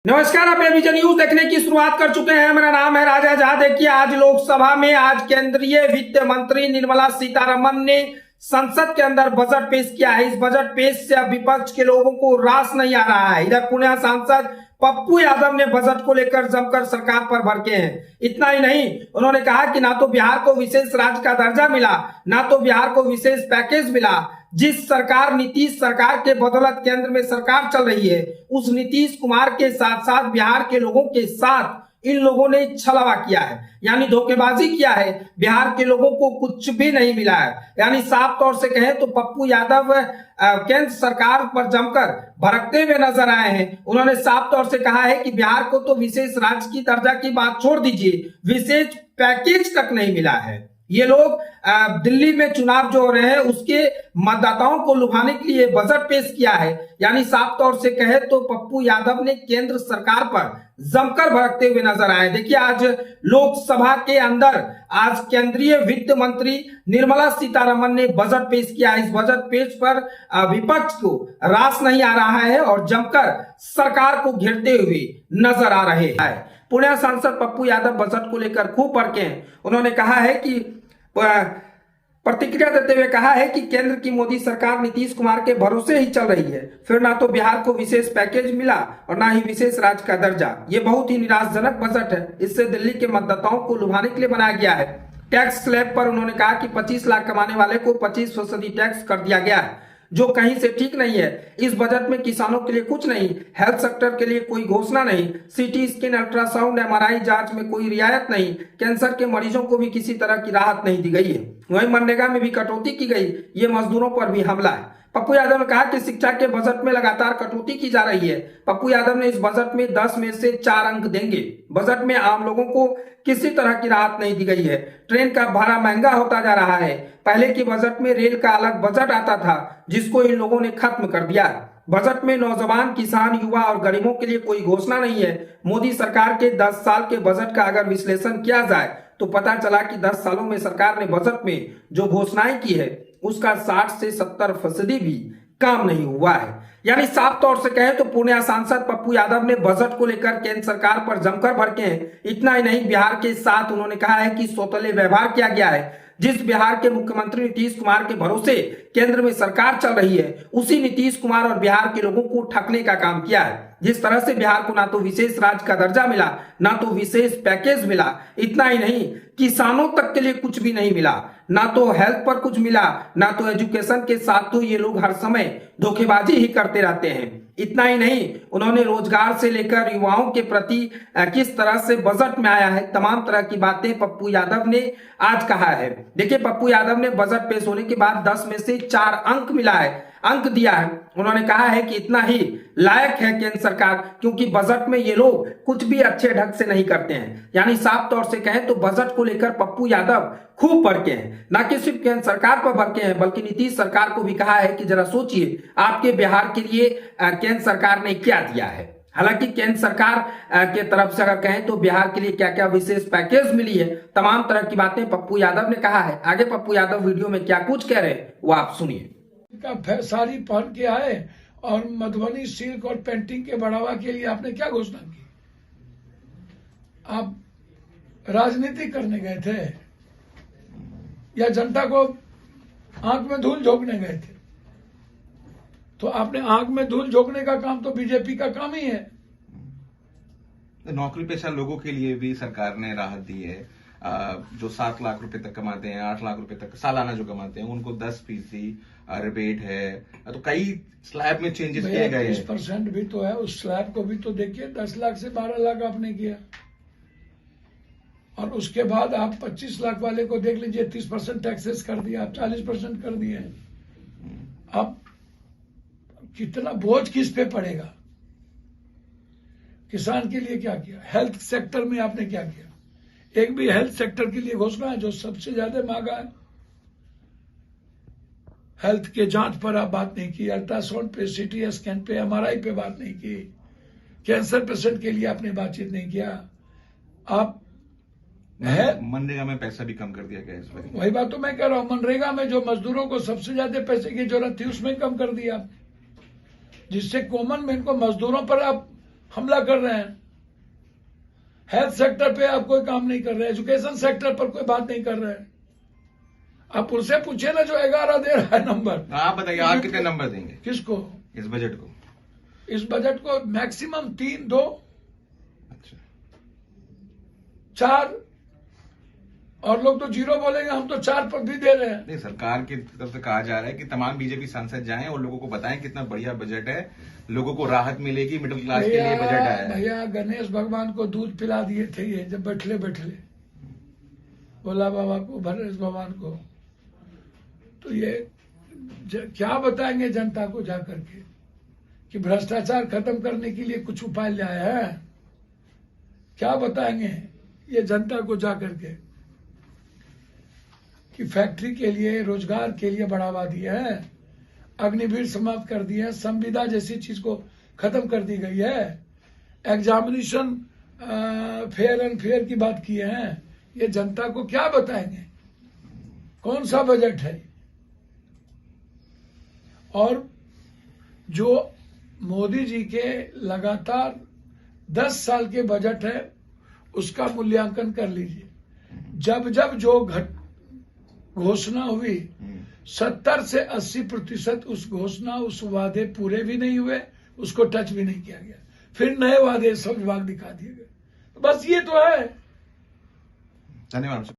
नमस्कार, आप vision news देखने की शुरुआत कर चुके हैं। मेरा नाम है राजा झा। देखिए, आज लोकसभा में आज केंद्रीय वित्त मंत्री निर्मला सीतारमण ने संसद के अंदर बजट पेश किया है। इस बजट पेश से अब विपक्ष के लोगों को रास नहीं आ रहा है। इधर पुणे सांसद पप्पू यादव ने बजट को लेकर जमकर सरकार पर भड़के हैं। इतना ही नहीं, उन्होंने कहा कि ना तो बिहार को विशेष राज्य का दर्जा मिला, ना तो बिहार को विशेष पैकेज मिला। जिस सरकार नीतीश सरकार के बदौलत केंद्र में सरकार चल रही है, उस नीतीश कुमार के साथ साथ बिहार के लोगों के साथ इन लोगों ने छलावा किया है, यानी धोखेबाजी किया है। बिहार के लोगों को कुछ भी नहीं मिला है। यानी साफ तौर से कहें तो पप्पू यादव केंद्र सरकार पर जमकर भड़कते हुए नजर आए हैं। उन्होंने साफ तौर से कहा है कि बिहार को तो विशेष राज्य की दर्जा की बात छोड़ दीजिए, विशेष पैकेज तक नहीं मिला है। ये लोग दिल्ली में चुनाव जो हो रहे हैं उसके मतदाताओं को लुभाने के लिए बजट पेश किया है। यानी साफ तौर से कहे तो पप्पू यादव ने केंद्र सरकार पर जमकर भड़कते हुए नजर आए। देखिए, आज लोकसभा के अंदर आज केंद्रीय वित्त मंत्री निर्मला सीतारमण ने बजट पेश किया। इस बजट पेश पर विपक्ष को रास नहीं आ रहा है और जमकर सरकार को घेरते हुए नजर आ रहे हैं। पुणे सांसद पप्पू यादव बजट को लेकर खूब भड़के हैं। उन्होंने कहा है कि प्रतिक्रिया देते हुए कहा है कि केंद्र की मोदी सरकार नीतीश कुमार के भरोसे ही चल रही है। फिर ना तो बिहार को विशेष पैकेज मिला और ना ही विशेष राज्य का दर्जा। ये बहुत ही निराशाजनक बजट है। इससे दिल्ली के मतदाताओं को लुभाने के लिए बनाया गया है। टैक्स स्लैब पर उन्होंने कहा कि 25 लाख कमाने वाले को 25% टैक्स कर दिया गया है, जो कहीं से ठीक नहीं है। इस बजट में किसानों के लिए कुछ नहीं, हेल्थ सेक्टर के लिए कोई घोषणा नहीं, सीटी स्कैन, अल्ट्रासाउंड, एमआरआई जांच में कोई रियायत नहीं, कैंसर के मरीजों को भी किसी तरह की राहत नहीं दी गई है। वहीं मनरेगा में भी कटौती की गई। ये मजदूरों पर भी हमला है। पप्पू यादव ने कहा कि शिक्षा के बजट में लगातार कटौती की जा रही है। पप्पू यादव ने इस बजट में 10 में से 4 अंक देंगे। बजट में आम लोगों को किसी तरह की राहत नहीं दी गई है। ट्रेन का भाड़ा महंगा होता जा रहा है। पहले के बजट में रेल का अलग बजट आता था, जिसको इन लोगों ने खत्म कर दिया। बजट में नौजवान, किसान, युवा और गरीबों के लिए कोई घोषणा नहीं है। मोदी सरकार के 10 साल के बजट का अगर विश्लेषण किया जाए तो पता चला कि 10 सालों में सरकार ने बजट में जो घोषणाएं की है उसका 60 से 70% भी काम नहीं हुआ है। यानी साफ तौर से कहें तो पुणे सांसद पप्पू यादव ने बजट को लेकर केंद्र सरकार पर जमकर भड़के हैं। इतना ही नहीं, बिहार के साथ उन्होंने कहा है कि सौतेले व्यवहार किया गया है। जिस बिहार के मुख्यमंत्री नीतीश कुमार के भरोसे केंद्र में सरकार चल रही है, उसी नीतीश कुमार और बिहार के लोगों को ठगने का काम किया है। जिस तरह से बिहार को ना तो विशेष राज्य का दर्जा मिला, ना तो विशेष पैकेज मिला। इतना ही नहीं, किसानों तक के लिए कुछ भी नहीं मिला, ना तो हेल्थ पर कुछ मिला, ना तो एजुकेशन के साथ तो ये लोग हर समय धोखेबाजी ही करते रहते हैं। इतना ही नहीं, उन्होंने रोजगार से लेकर युवाओं के प्रति किस तरह से बजट में आया है, तमाम तरह की बातें पप्पू यादव ने आज कहा है। देखिए, पप्पू यादव ने बजट पेश होने के बाद 10 में से 4 अंक मिला है, अंक दिया है। उन्होंने कहा है कि इतना ही लायक है केंद्र सरकार, क्योंकि बजट में ये लोग कुछ भी अच्छे ढंग से नहीं करते हैं। यानी साफ तौर से कहें तो बजट को लेकर पप्पू यादव खूब भड़के हैं। न कि सिर्फ केंद्र सरकार पर भड़के हैं, बल्कि नीतीश सरकार को भी कहा है कि जरा सोचिए आपके बिहार के लिए केंद्र सरकार ने क्या दिया है। हालांकि केंद्र सरकार के तरफ से अगर कहें तो बिहार के लिए क्या क्या विशेष पैकेज मिली है, तमाम तरह की बातें पप्पू यादव ने कहा है। आगे पप्पू यादव वीडियो में क्या कुछ कह रहे हैं वो आप सुनिए। का साड़ी पहन के आए और मधुबनी सिल्क और पेंटिंग के बढ़ावा के लिए आपने क्या घोषणा की? आप राजनीति करने गए थे या जनता को आंख में धूल झोंकने गए थे? तो आपने आंख में धूल झोंकने का काम तो बीजेपी का काम ही है। नौकरी पेशा लोगों के लिए भी सरकार ने राहत दी है। जो 7 लाख रुपए तक कमाते हैं, 8 लाख रुपए तक सालाना जो कमाते हैं, उनको 10% रिबेट है। तो कई स्लैब में चेंजेस किए गए हैं। 30% भी तो है, उस स्लैब को भी तो देखिए। 10 लाख से 12 लाख आपने किया, और उसके बाद आप 25 लाख वाले को देख लीजिए, 30% टैक्सेस कर दिया, आप 40% कर दिए। अब कितना बोझ किस पे पड़ेगा? किसान के लिए क्या किया? हेल्थ सेक्टर में आपने क्या किया? एक भी हेल्थ सेक्टर के लिए घोषणा है, जो सबसे ज्यादा महंगा है। हेल्थ के जांच पर आप बात नहीं की, अल्ट्रासाउंड पे, सीटी स्कैन पे, एमआरआई पे बात नहीं की, कैंसर पेशेंट के लिए आपने बातचीत नहीं किया। आप मनरेगा में पैसा भी कम कर दिया गया इस बार। वही बात तो मैं कह रहा हूं, मनरेगा में जो मजदूरों को सबसे ज्यादा पैसे की जरूरत थी उसमें कम कर दिया, जिससे कॉमन मैन को, मजदूरों पर आप हमला कर रहे हैं। हेल्थ सेक्टर पे आप कोई काम नहीं कर रहे, एजुकेशन सेक्टर पर कोई बात नहीं कर रहे हैं। आप उनसे पूछिए ना जो 11 दे रहा है नंबर। आप बताइए, आप कितने नंबर देंगे किसको? इस बजट को? इस बजट को मैक्सिमम 3, 2, अच्छा, 4, और लोग तो 0 बोलेंगे, हम तो 4 पर भी दे रहे हैं। नहीं, सरकार की तरफ से कहा जा रहा है कि तमाम बीजेपी सांसद जाएं और लोगों को बताएं कितना बढ़िया बजट है, लोगों को राहत मिलेगी, मिडिल क्लास के लिए बजट आया है। भैया गणेश भगवान को दूध पिला दिए थे ये जब बैठले बैठले, भोला बाबा को, गणेश भगवान को। तो ये क्या बताएंगे जनता को जाकर के कि भ्रष्टाचार खत्म करने के लिए कुछ उपाय लाया है? क्या बताएंगे ये जनता को जाकर के कि फैक्ट्री के लिए, रोजगार के लिए बढ़ावा दिया है, अग्निवीर समाप्त कर दिया है, संविदा जैसी चीज को खत्म कर दी गई है, एग्जामिनेशन फेयर एंड फेयर की बात की है। ये जनता को क्या बताएंगे? कौन सा बजट है? और जो मोदी जी के लगातार 10 साल के बजट है उसका मूल्यांकन कर लीजिए। जब जब जो घोषणा हुई 70 से 80% उस घोषणा, उस वादे पूरे भी नहीं हुए, उसको टच भी नहीं किया गया। फिर नए वादे सब विभाग दिखा दिए गए। तो बस ये तो है। धन्यवाद।